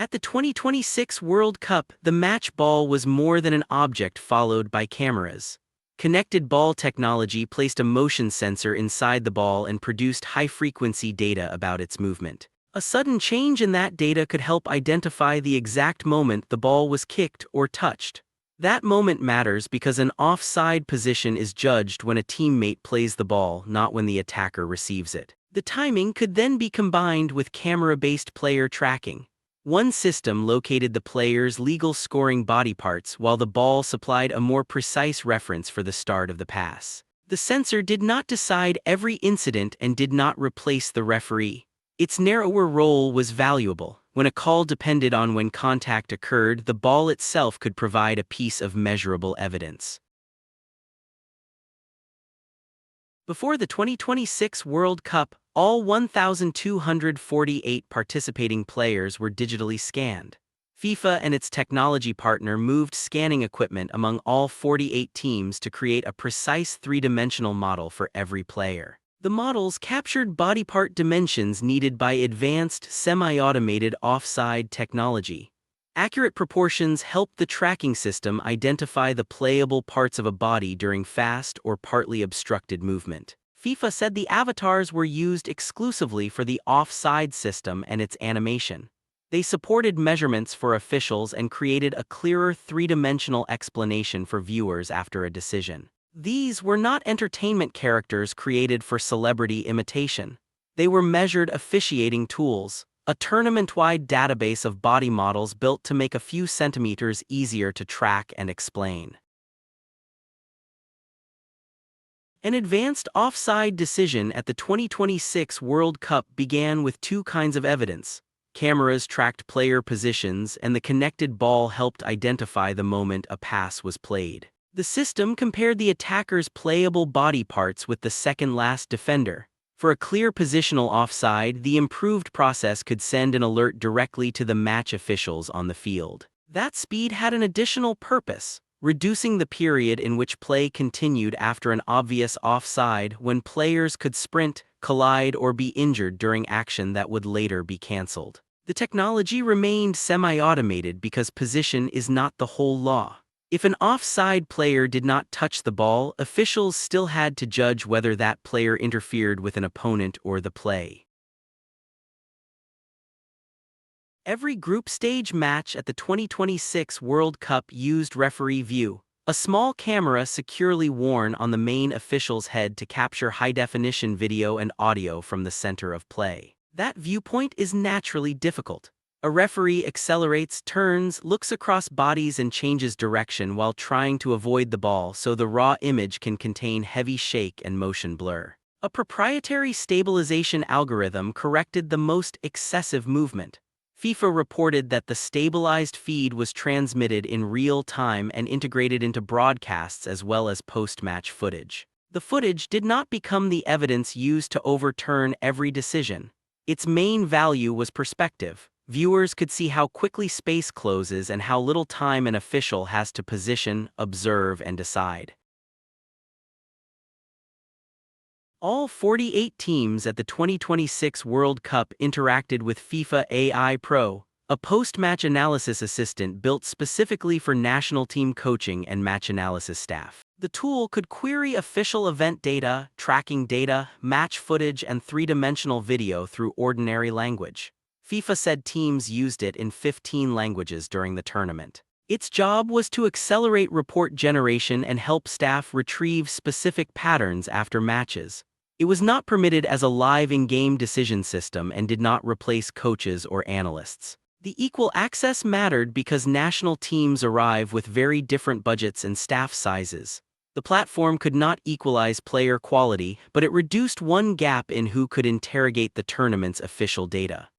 At the 2026 World Cup, the match ball was more than an object followed by cameras. Connected ball technology placed a motion sensor inside the ball and produced high-frequency data about its movement. A sudden change in that data could help identify the exact moment the ball was kicked or touched. That moment matters because an offside position is judged when a teammate plays the ball, not when the attacker receives it. The timing could then be combined with camera-based player tracking. One system located the player's legal scoring body parts while the ball supplied a more precise reference for the start of the pass. The sensor did not decide every incident and did not replace the referee. Its narrower role was valuable. When a call depended on when contact occurred, the ball itself could provide a piece of measurable evidence. Before the 2026 World Cup, all 1,248 participating players were digitally scanned. FIFA and its technology partner moved scanning equipment among all 48 teams to create a precise three-dimensional model for every player. The models captured body part dimensions needed by advanced semi-automated offside technology. Accurate proportions helped the tracking system identify the playable parts of a body during fast or partly obstructed movement. FIFA said the avatars were used exclusively for the offside system and its animation. They supported measurements for officials and created a clearer three-dimensional explanation for viewers after a decision. These were not entertainment characters created for celebrity imitation. They were measured officiating tools, a tournament-wide database of body models built to make a few centimeters easier to track and explain. An advanced offside decision at the 2026 World Cup began with two kinds of evidence. Cameras tracked player positions and the connected ball helped identify the moment a pass was played. The system compared the attacker's playable body parts with the second-last defender. For a clear positional offside, the improved process could send an alert directly to the match officials on the field. That speed had an additional purpose, reducing the period in which play continued after an obvious offside when players could sprint, collide, or be injured during action that would later be cancelled. The technology remained semi-automated because position is not the whole law. If an offside player did not touch the ball, officials still had to judge whether that player interfered with an opponent or the play. Every group stage match at the 2026 World Cup used referee view, a small camera securely worn on the main official's head to capture high-definition video and audio from the center of play. That viewpoint is naturally difficult. A referee accelerates, turns, looks across bodies and changes direction while trying to avoid the ball so the raw image can contain heavy shake and motion blur. A proprietary stabilization algorithm corrected the most excessive movement. FIFA reported that the stabilized feed was transmitted in real time and integrated into broadcasts as well as post-match footage. The footage did not become the evidence used to overturn every decision. Its main value was perspective. Viewers could see how quickly space closes and how little time an official has to position, observe, and decide. All 48 teams at the 2026 World Cup interacted with FIFA AI Pro, a post-match analysis assistant built specifically for national team coaching and match analysis staff. The tool could query official event data, tracking data, match footage, and three-dimensional video through ordinary language. FIFA said teams used it in 15 languages during the tournament. Its job was to accelerate report generation and help staff retrieve specific patterns after matches. It was not permitted as a live in-game decision system and did not replace coaches or analysts. The equal access mattered because national teams arrive with very different budgets and staff sizes. The platform could not equalize player quality, but it reduced one gap in who could interrogate the tournament's official data.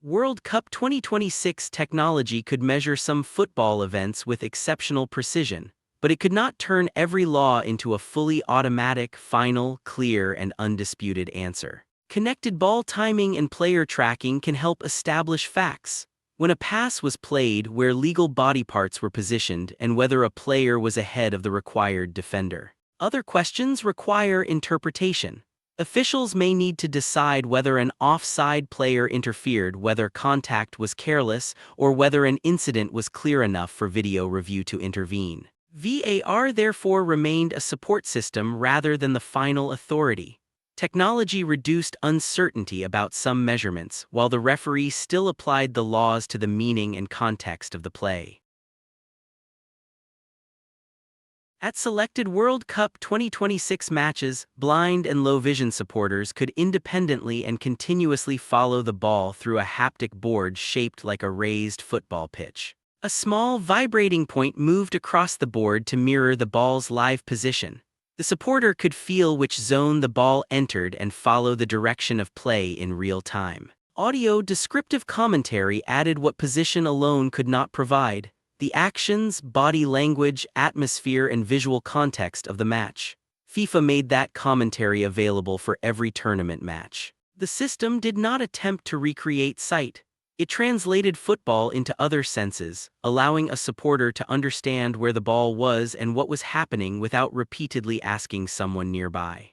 World Cup 2026 technology could measure some football events with exceptional precision, but it could not turn every law into a fully automatic, final, clear, and undisputed answer. Connected ball timing and player tracking can help establish facts. When a pass was played, where legal body parts were positioned, and whether a player was ahead of the required defender. Other questions require interpretation. Officials may need to decide whether an offside player interfered, whether contact was careless, or whether an incident was clear enough for video review to intervene. VAR therefore remained a support system rather than the final authority. Technology reduced uncertainty about some measurements, while the referee still applied the laws to the meaning and context of the play. At selected World Cup 2026 matches, blind and low-vision supporters could independently and continuously follow the ball through a haptic board shaped like a raised football pitch. A small vibrating point moved across the board to mirror the ball's live position. The supporter could feel which zone the ball entered and follow the direction of play in real time. Audio descriptive commentary added what position alone could not provide: the actions, body language, atmosphere, and visual context of the match. FIFA made that commentary available for every tournament match. The system did not attempt to recreate sight. It translated football into other senses, allowing a supporter to understand where the ball was and what was happening without repeatedly asking someone nearby.